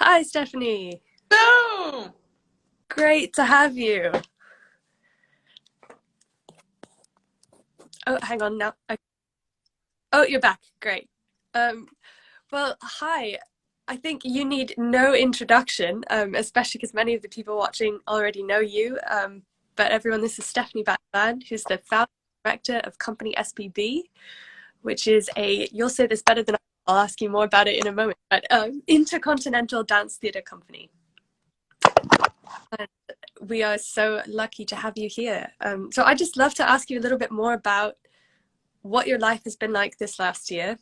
Hi, Stephanie. No. Great to have you. Oh, hang on now. Oh, you're back. Great. Um, well, hi. I think you need no introduction, especially because many of the people watching already know you. But everyone, this is Stefanie Batten, who's the founder and director of company SBB, which is you'll say this better than I'll ask you more about it in a moment, but intercontinental dance theatre company. And we are so lucky to have you here. So I'd just love to ask you a little bit more about what your life has been like this last year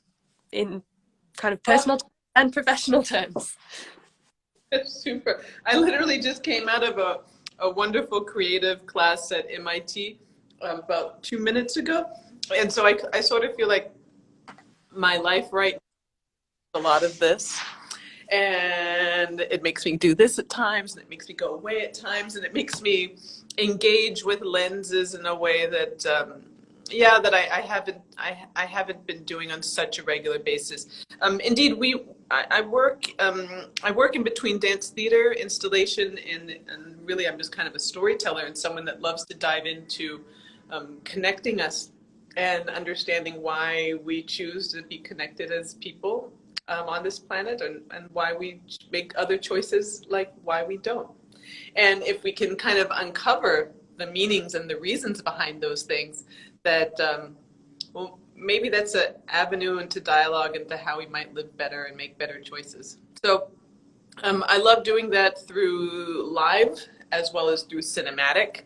in kind of personal and professional terms. Super. I literally just came out of a wonderful creative class at MIT about 2 minutes ago. And so I sort of feel like my life right now is a lot of this. And it makes me do this at times, and it makes me go away at times, and it makes me engage with lenses in a way that I haven't been doing on such a regular basis. Indeed, I work in between dance theater installation and really I'm just kind of a storyteller and someone that loves to dive into connecting us and understanding why we choose to be connected as people on this planet, and why we make other choices, like why we don't. And if we can kind of uncover the meanings and the reasons behind those things, that well, maybe that's an avenue into dialogue into how we might live better and make better choices. So I love doing that through live as well as through cinematic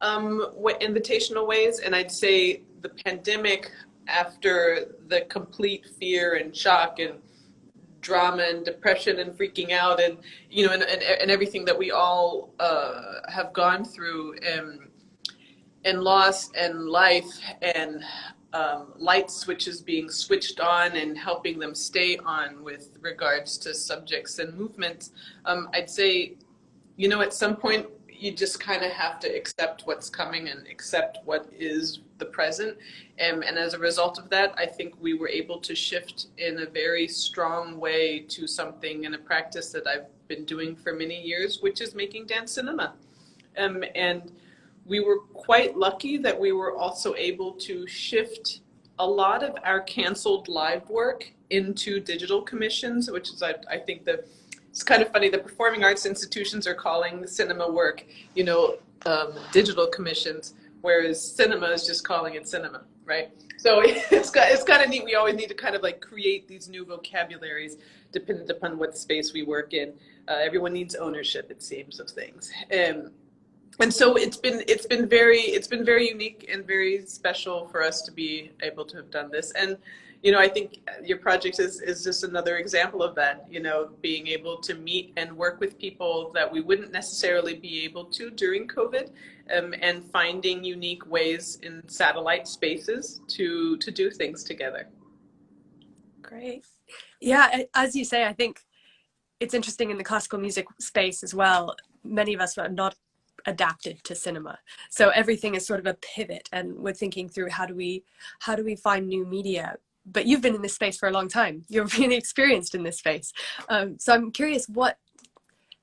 invitational ways. And I'd say the pandemic, after the complete fear and shock and drama and depression and freaking out and and everything that we all have gone through, and loss and life, and light switches being switched on and helping them stay on with regards to subjects and movements. I'd say, at some point you just kind of have to accept what's coming and accept what is the present. And as a result of that, I think we were able to shift in a very strong way to something in a practice that I've been doing for many years, which is making dance cinema. And we were quite lucky that we were also able to shift a lot of our canceled live work into digital commissions, which is, I think, it's kind of funny, the performing arts institutions are calling cinema work, digital commissions, whereas cinema is just calling it cinema, right? So it's kind of neat. We always need to kind of like create these new vocabularies dependent upon what space we work in. Everyone needs ownership, it seems, of things. And so it's been very unique and very special for us to be able to have done this. And I think your project is just another example of that, being able to meet and work with people that we wouldn't necessarily be able to during COVID, and finding unique ways in satellite spaces to do things together. Great. Yeah, as you say, I think it's interesting in the classical music space as well. Many of us are not adapted to cinema, so everything is sort of a pivot, and we're thinking through how do we find new media. But you've been in this space for a long time. You're really experienced in this space. So I'm curious what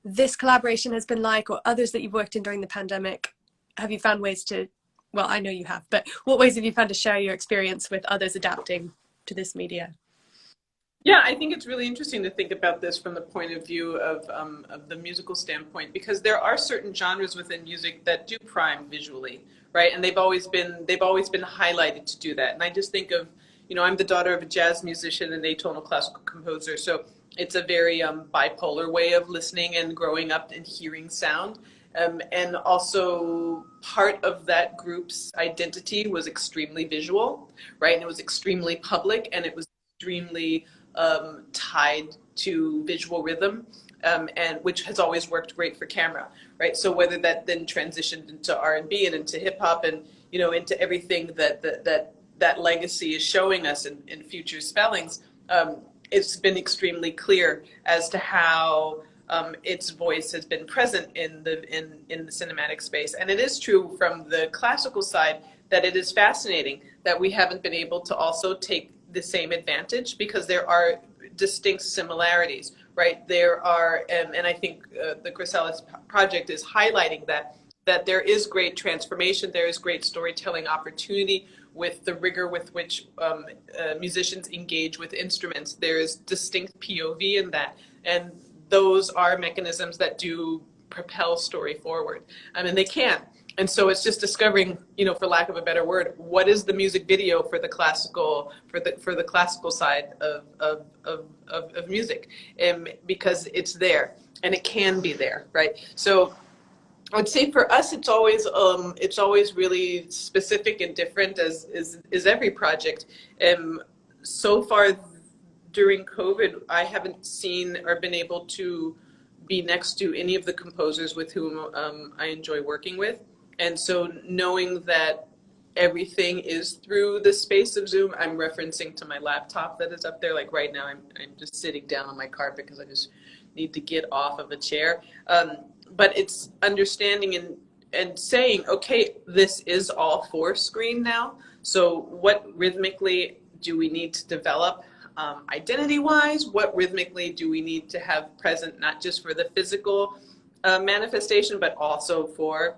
this collaboration has been like, or others that you've worked in during the pandemic. Have you found ways to, well, I know you have, but what ways have you found to share your experience with others adapting to this media? Yeah, I think it's really interesting to think about this from the point of view of the musical standpoint, because there are certain genres within music that do prime visually, right? And they've always been highlighted to do that. And I just think of, I'm the daughter of a jazz musician and atonal classical composer, so it's a very bipolar way of listening and growing up and hearing sound. And also part of that group's identity was extremely visual, right? And it was extremely public, and it was extremely tied to visual rhythm, and which has always worked great for camera, right? So whether that then transitioned into R&B and into hip hop and into everything that legacy is showing us in future spellings, it's been extremely clear as to how its voice has been present in the cinematic space. And it is true from the classical side that it is fascinating that we haven't been able to also take the same advantage, because there are distinct similarities, right? There are, and I think the Chrysalis project is highlighting that there is great transformation, there is great storytelling opportunity with the rigor with which musicians engage with instruments. There is distinct POV in that, and those are mechanisms that do propel story forward. I mean, they can. And so it's just discovering, you know, for lack of a better word, what is the music video for the classical side of music, because it's there and it can be there, right? So I would say for us, it's always really specific and different, as is every project. So far during COVID, I haven't seen or been able to be next to any of the composers with whom I enjoy working with. And so knowing that everything is through the space of Zoom, I'm referencing to my laptop that is up there. Like right now, I'm just sitting down on my carpet because I just need to get off of a chair. But it's understanding and saying, okay, this is all for screen now. So what rhythmically do we need to develop? Identity-wise, what rhythmically do we need to have present, not just for the physical manifestation, but also for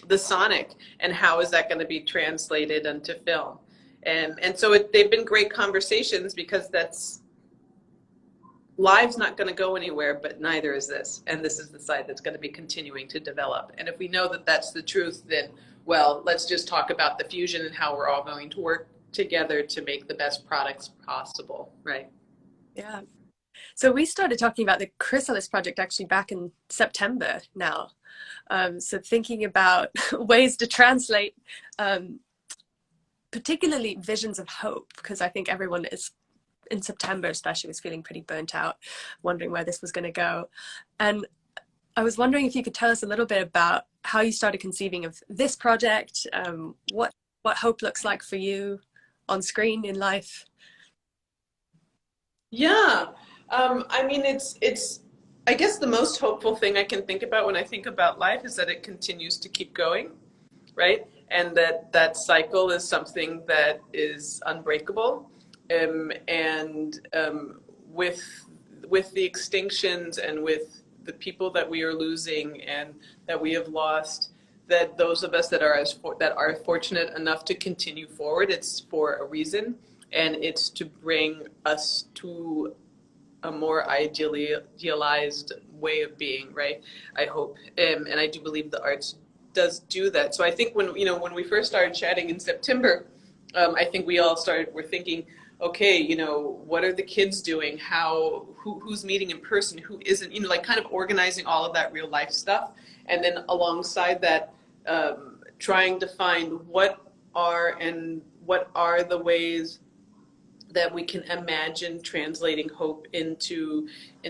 the sonic, and how is that going to be translated into film? And so they've been great conversations, because live's not going to go anywhere, but neither is this. And this is the side that's going to be continuing to develop. And if we know that that's the truth, then, well, let's just talk about the fusion and how we're all going to work together to make the best products possible, right? Yeah. So we started talking about the Chrysalis project actually back in September now. So thinking about ways to translate, particularly visions of hope, because I think everyone is, in September especially, was feeling pretty burnt out, wondering where this was going to go. And I was wondering if you could tell us a little bit about how you started conceiving of this project, what hope looks like for you on screen, in life. Yeah, I mean, it's. I guess the most hopeful thing I can think about when I think about life is that it continues to keep going, right? And that cycle is something that is unbreakable. And with the extinctions and with the people that we are losing and that we have lost, that those of us that are fortunate enough to continue forward, it's for a reason, and it's to bring us to a more idealized way of being, right? I hope, and I do believe the arts does do that. So I think when we first started chatting in September, I think we're thinking, okay, what are the kids doing? Who's meeting in person? Who isn't? Like kind of organizing all of that real life stuff, and then alongside that, trying to find what are the ways that we can imagine translating hope into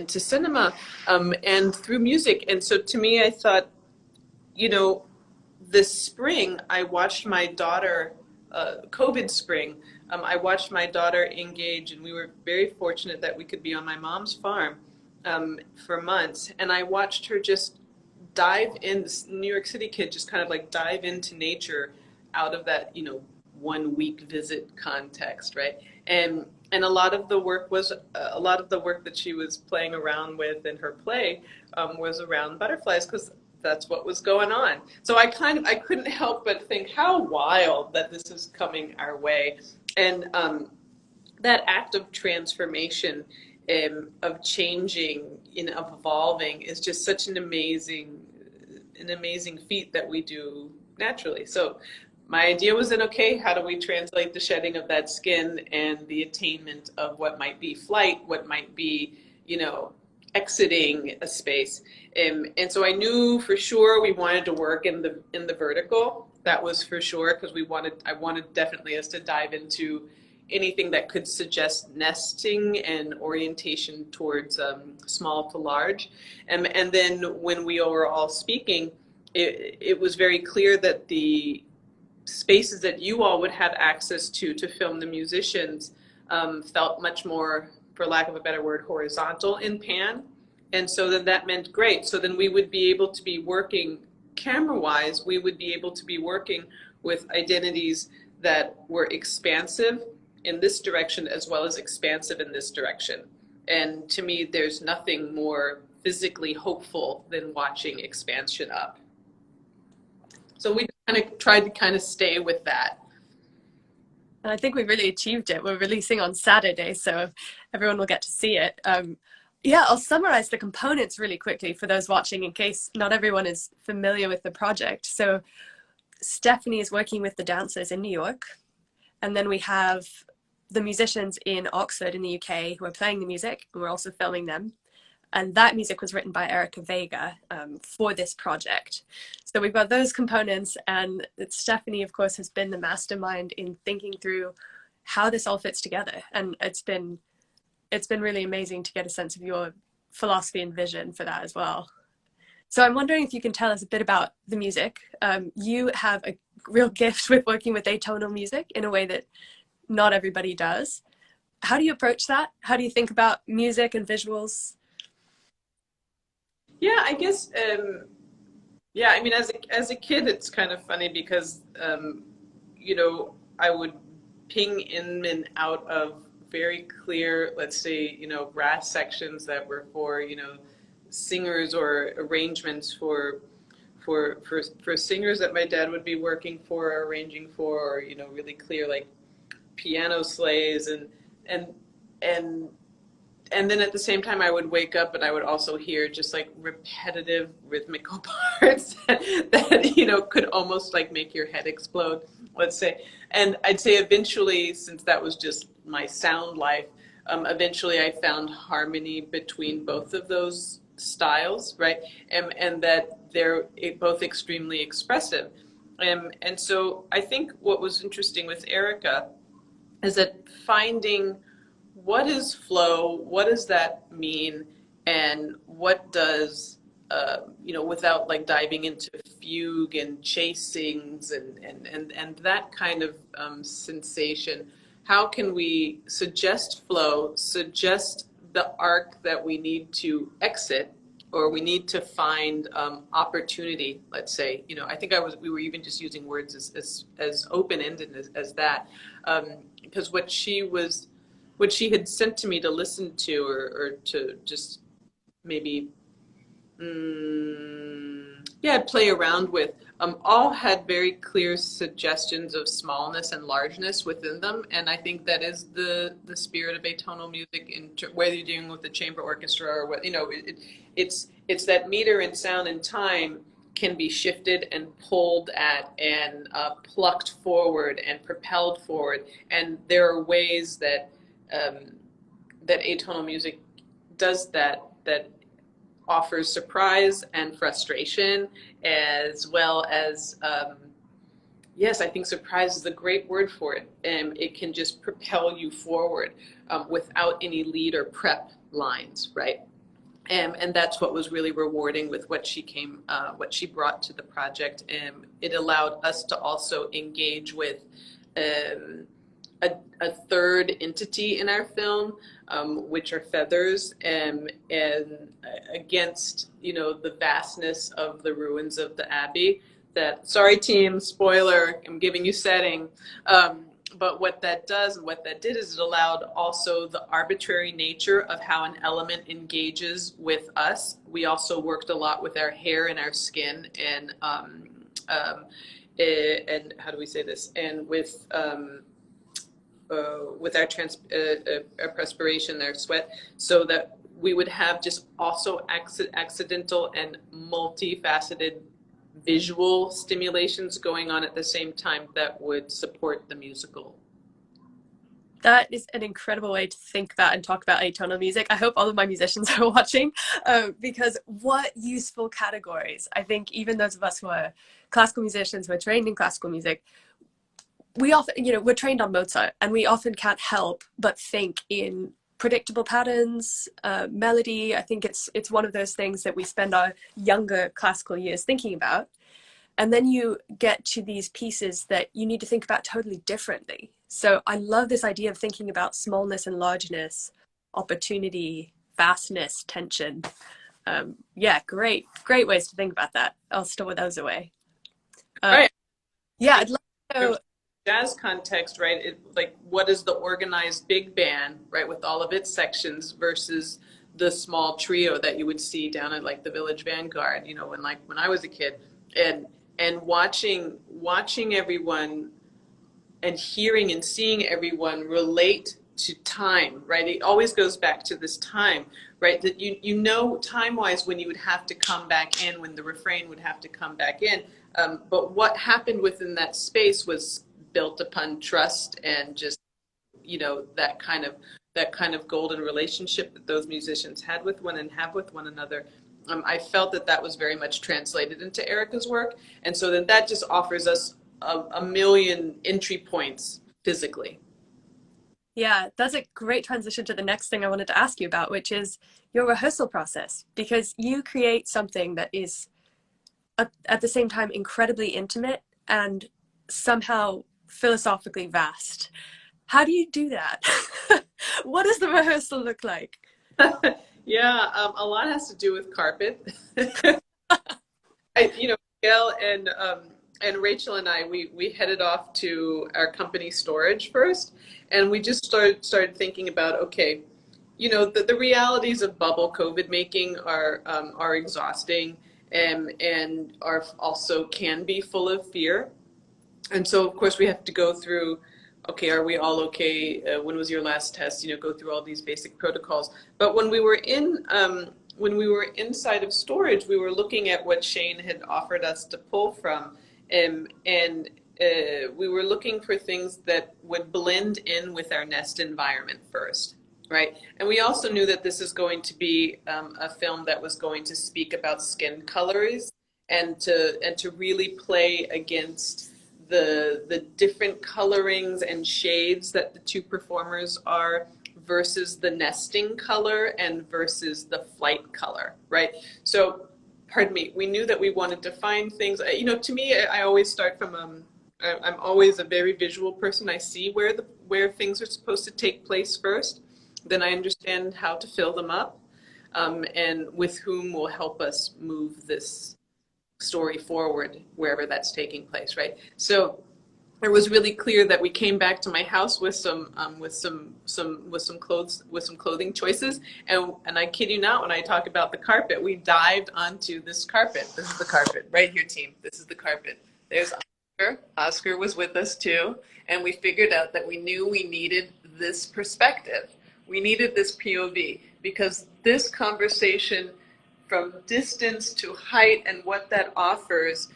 cinema, and through music. And so to me, I thought, this spring, I watched my daughter, COVID spring, I watched my daughter engage, and we were very fortunate that we could be on my mom's farm for months. And I watched her just dive in, this New York City kid, just kind of like dive into nature out of that, 1 week visit context, right? And a lot of the work that she was playing around with in her play was around butterflies, because that's what was going on. So I couldn't help but think how wild that this is coming our way. And that act of transformation, of changing, of evolving, is just such an amazing feat that we do naturally. So my idea was then, okay, how do we translate the shedding of that skin and the attainment of what might be flight, what might be, exiting a space. And so I knew for sure we wanted to work in the vertical. That was for sure, because I wanted definitely us to dive into anything that could suggest nesting and orientation towards small to large. And then when we were all speaking, it was very clear that the spaces that you all would have access to film the musicians felt much more, for lack of a better word, horizontal in pan. And so then that meant great. So then we would be able to be working camera-wise, we would be able to be working with identities that were expansive in this direction as well as expansive in this direction. And to me, there's nothing more physically hopeful than watching expansion up. So we kind of tried to kind of stay with that. And I think we really achieved it. We're releasing on Saturday, so everyone will get to see it. Yeah, I'll summarize the components really quickly for those watching in case not everyone is familiar with the project. So Stefanie is working with the dancers in New York, and then we have the musicians in Oxford in the UK who are playing the music, and we're also filming them. And that music was written by Erica Vega for this project. So we've got those components, and Stefanie, of course, has been the mastermind in thinking through how this all fits together. And it's been really amazing to get a sense of your philosophy and vision for that as well. So I'm wondering if you can tell us a bit about the music. You have a real gift with working with atonal music in a way that not everybody does. How do you approach that? How do you think about music and visuals? Yeah, I guess. Yeah, I mean, as a kid, it's kind of funny because you know, I would ping in and out of very clear, let's say, you know, brass sections that were for, you know, singers or arrangements for singers that my dad would be working for, or arranging for, or, you know, really clear like piano slays and and and then at the same time I would wake up and I would also hear just like repetitive rhythmical parts that you know could almost like make your head explode, let's say. And I'd say eventually, since that was just my sound life, eventually I found harmony between both of those styles, right? And that they're both extremely expressive. And so I think what was interesting with Erica is that finding what is flow, what does that mean, and what does you know, without like diving into fugue and chasings and that kind of sensation, how can we suggest flow, suggest the arc that we need to exit, or we need to find opportunity, let's say. You know, I think we were even just using words as open-ended as that, because what she had sent to me to listen to, or to just maybe yeah, play around with, all had very clear suggestions of smallness and largeness within them. And I think that is the spirit of atonal music, whether you're dealing with the chamber orchestra or what, you know, it's that meter and sound and time can be shifted and pulled at and plucked forward and propelled forward. And there are ways that that atonal music does that offers surprise and frustration, as well as yes, I think surprise is a great word for it. It can just propel you forward without any lead or prep lines, right? And that's what was really rewarding with what she brought to the project. And it allowed us to also engage with a third entity in our film, which are feathers, and against, you know, the vastness of the ruins of the abbey. That, sorry team, spoiler, I'm giving you setting. But what that does, and what that did, is it allowed also the arbitrary nature of how an element engages with us. We also worked a lot with our hair and our skin, and how do we say this? And with our perspiration, our sweat, so that we would have just also accidental and multifaceted visual stimulations going on at the same time that would support the musical. That is an incredible way to think about and talk about atonal music. I hope all of my musicians are watching, because what useful categories. I think even those of us who are classical musicians, who are trained in classical music, we often, you know, we're trained on Mozart, and we often can't help but think in predictable patterns, melody. I think it's one of those things that we spend our younger classical years thinking about. And then you get to these pieces that you need to think about totally differently. So I love this idea of thinking about smallness and largeness, opportunity, vastness, tension. Yeah, great ways to think about that. I'll store those away. Right. Yeah, I'd love to know jazz context, right? Like, what is the organized big band, right, with all of its sections versus the small trio that you would see down at like the Village Vanguard, you know, when I was a kid, and watching everyone and hearing and seeing everyone relate to time, right? It always goes back to this time, right? That you know time wise when you would have to come back in, when the refrain would have to come back in. But what happened within that space was built upon trust and just, you know, that kind of golden relationship that those musicians had with one and have with one another. I felt that that was very much translated into Erica's work, and so then that just offers us a million entry points physically. Yeah, that's a great transition to the next thing I wanted to ask you about, which is your rehearsal process, because you create something that is at the same time incredibly intimate and somehow philosophically vast. How do you do that? What does the rehearsal look like? Yeah, a lot has to do with carpet. You know, Gail and Rachel and I, we headed off to our company storage first, and we just started thinking about, okay, you know, the realities of bubble COVID making are exhausting, and are also can be full of fear. And so, of course, we have to go through, okay, are we all okay? When was your last test? You know, go through all these basic protocols. But when we were inside of storage, we were looking at what Shane had offered us to pull from, and we were looking for things that would blend in with our nest environment first, right? And we also knew that this is going to be a film that was going to speak about skin colors and to really play against the different colorings and shades that the two performers are versus the nesting color and versus the flight color, right? So, pardon me, we knew that we wanted to find things, you know, to me, I always start from, I'm always a very visual person. I see where things are supposed to take place first, then I understand how to fill them up, and with whom will help us move this story forward wherever that's taking place, right? So it was really clear that we came back to my house with some clothing choices, and I kid you not, when I talk about the carpet, we dived onto this carpet. This is the carpet right here, team. This is the carpet. There's Oscar. Oscar was with us too, and we figured out that we knew we needed this perspective. We needed this POV because this conversation from distance to height and what that offers,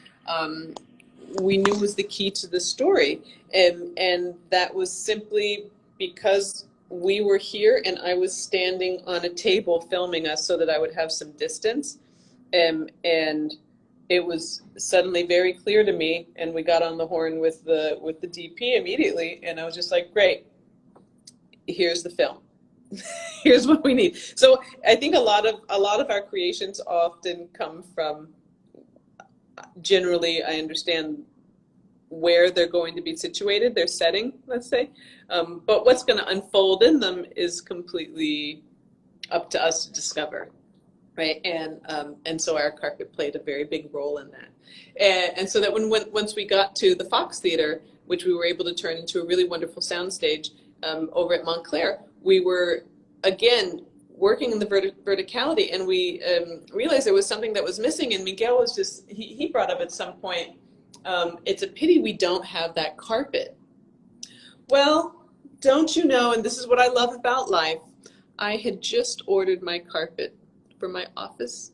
we knew was the key to the story. And that was simply because we were here and I was standing on a table filming us so that I would have some distance. And it was suddenly very clear to me, and we got on the horn with the DP immediately, and I was just like, great, here's the film. Here's what we need. So I think a lot of our creations often come from, generally, I understand where they're going to be situated, their setting, let's say, but what's going to unfold in them is completely up to us to discover, right? And so our carpet played a very big role in that, and so that once we got to the Fox Theater, which we were able to turn into a really wonderful soundstage over at Montclair, we were again working in the verticality, and we realized there was something that was missing. And Miguel was just he brought up at some point, it's a pity we don't have that carpet. Well, don't you know, and this is what I love about life, I had just ordered my carpet for my office,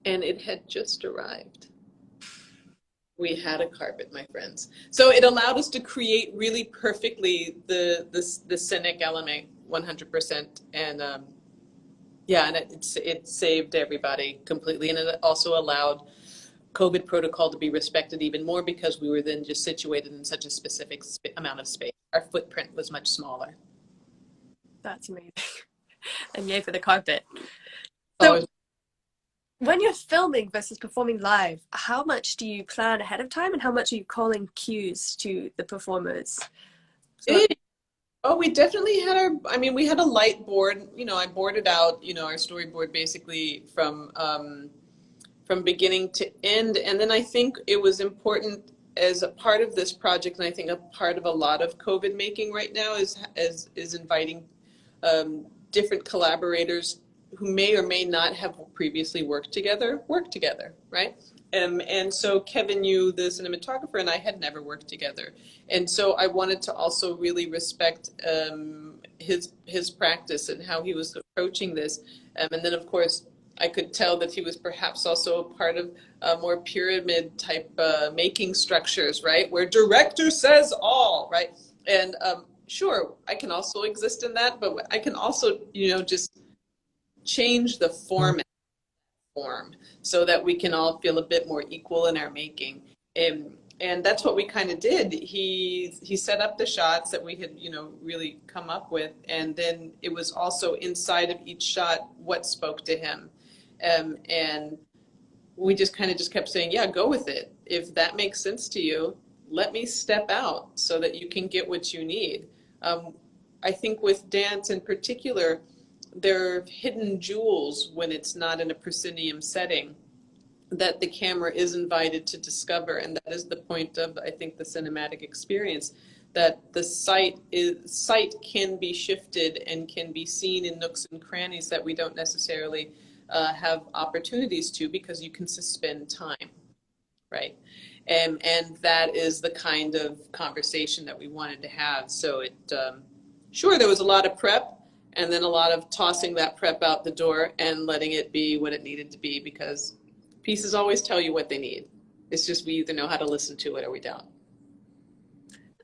and it had just arrived. We had a carpet, my friends. So it allowed us to create really perfectly the scenic element 100%. And yeah, and it saved everybody completely. And it also allowed COVID protocol to be respected even more because we were then just situated in such a specific amount of space. Our footprint was much smaller. That's amazing. And yay for the carpet. Oh, So when you're filming versus performing live, how much do you plan ahead of time and how much are you calling cues to the performers? So, oh, we definitely had I mean, we had a light board, you know, I boarded out, you know, our storyboard basically from beginning to end. And then I think it was important, as a part of this project, and I think a part of a lot of COVID making right now is inviting different collaborators who may or may not have previously work together, right? And so Kevin, you, the cinematographer, and I had never worked together, and so I wanted to also really respect his practice and how he was approaching this, and then of course I could tell that he was perhaps also a part of more pyramid type making structures, right, where director says all, right, and sure, I can also exist in that, but I can also, just change the form so that we can all feel a bit more equal in our making. And that's what we kind of did. He set up the shots that we had, really come up with, and then it was also inside of each shot what spoke to him. And we just kind of just kept saying, yeah, go with it. If that makes sense to you, let me step out so that you can get what you need. I think with dance in particular, there are hidden jewels when it's not in a proscenium setting that the camera is invited to discover, and that is the point of, I think, the cinematic experience, that the sight can be shifted and can be seen in nooks and crannies that we don't necessarily have opportunities to, because you can suspend time, right? And that is the kind of conversation that we wanted to have. So sure, there was a lot of prep, and then a lot of tossing that prep out the door and letting it be what it needed to be, because pieces always tell you what they need. It's just we either know how to listen to it or we don't.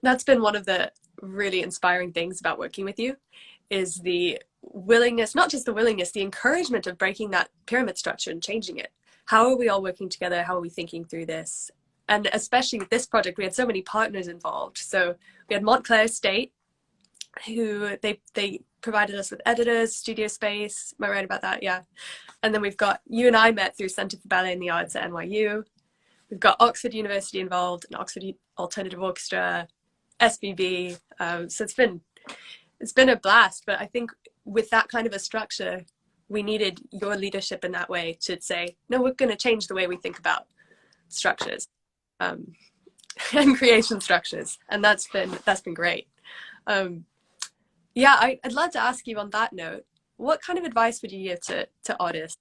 That's been one of the really inspiring things about working with you, is the willingness, not just the willingness, the encouragement of breaking that pyramid structure and changing it. How are we all working together? How are we thinking through this? And especially with this project, we had so many partners involved. So we had Montclair State, who they provided us with editors, studio space. Am I right about that? Yeah. And then we've got, you and I met through Centre for Ballet and the Arts at NYU. We've got Oxford University involved, and Oxford Alternative Orchestra, SBB. So it's been a blast. But I think with that kind of a structure, we needed your leadership in that way to say, no, we're going to change the way we think about structures and creation structures. And that's been great. Yeah, I'd love to ask you on that note, what kind of advice would you give to artists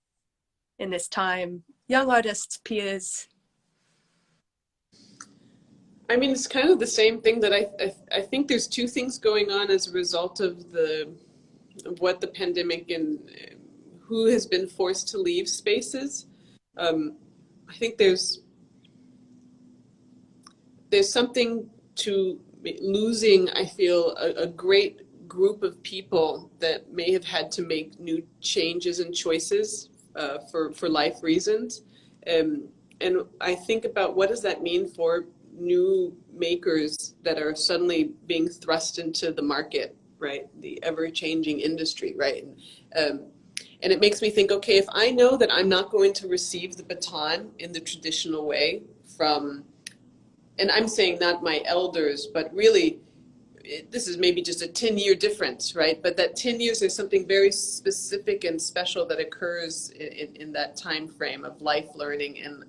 in this time, young artists, peers? I mean, it's kind of the same thing that I think there's two things going on as a result of what the pandemic and who has been forced to leave spaces. I think there's something to losing, I feel, a great group of people that may have had to make new changes and choices for life reasons. And I think about what does that mean for new makers that are suddenly being thrust into the market, right? The ever-changing industry, right? And it makes me think, okay, if I know that I'm not going to receive the baton in the traditional way from, and I'm saying not my elders, but really, this is maybe just a 10-year difference, right? But that 10 years, there's something very specific and special that occurs in that time frame of life learning. And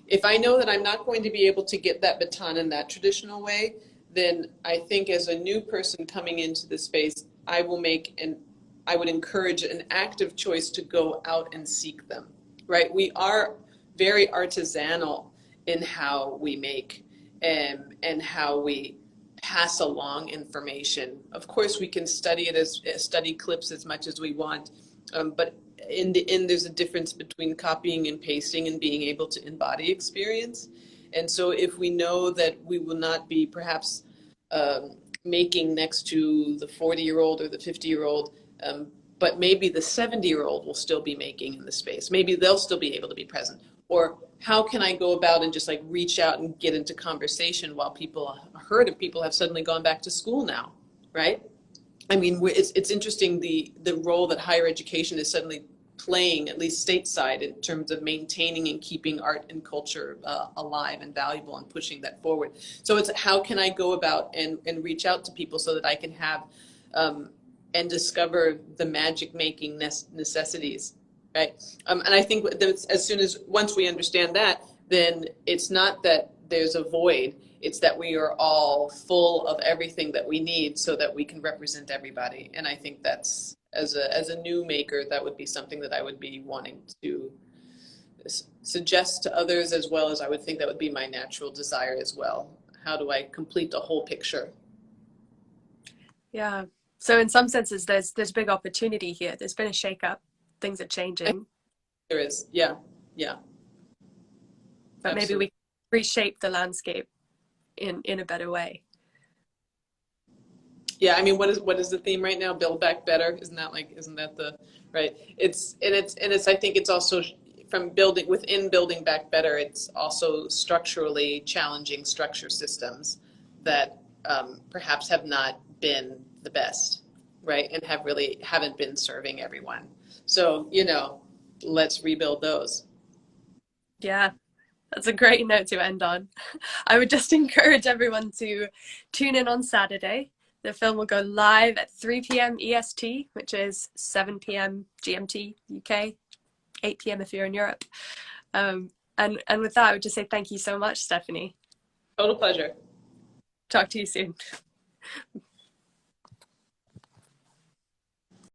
if I know that I'm not going to be able to get that baton in that traditional way, then I think as a new person coming into the space, I would encourage an active choice to go out and seek them, right? We are very artisanal in how we make and how we pass along information. Of course, we can study it study clips as much as we want, but in the end, there's a difference between copying and pasting and being able to embody experience. And so if we know that we will not be perhaps making next to the 40-year-old or the 50-year-old, but maybe the 70-year-old will still be making in the space. Maybe they'll still be able to be present. Or how can I go about and just like reach out and get into conversation while a herd of people have suddenly gone back to school now, right? I mean, it's interesting the role that higher education is suddenly playing, at least stateside, in terms of maintaining and keeping art and culture alive and valuable and pushing that forward. So it's how can I go about and reach out to people so that I can have and discover the magic making necessities, right? And I think that once we understand that, then it's not that there's a void. It's that we are all full of everything that we need so that we can represent everybody. And I think that's, as a new maker, that would be something that I would be wanting to suggest to others, as well as I would think that would be my natural desire as well. How do I complete the whole picture? Yeah. So in some senses, there's big opportunity here. There's been a shake-up. Things are changing, There is, yeah, yeah, but maybe absolutely. we reshape the landscape in a better way. Yeah, I mean, what is the theme right now? Build back better. Isn't that the right? It's I think it's also from building within building back better. It's also structurally challenging structure systems that perhaps have not been the best, right? And haven't been serving everyone. So, let's rebuild those. Yeah, that's a great note to end on. I would just encourage everyone to tune in on Saturday. The film will go live at 3 p.m. EST, which is 7 p.m. GMT UK, 8 p.m. if you're in Europe. And with that, I would just say thank you so much, Stefanie. Total pleasure. Talk to you soon.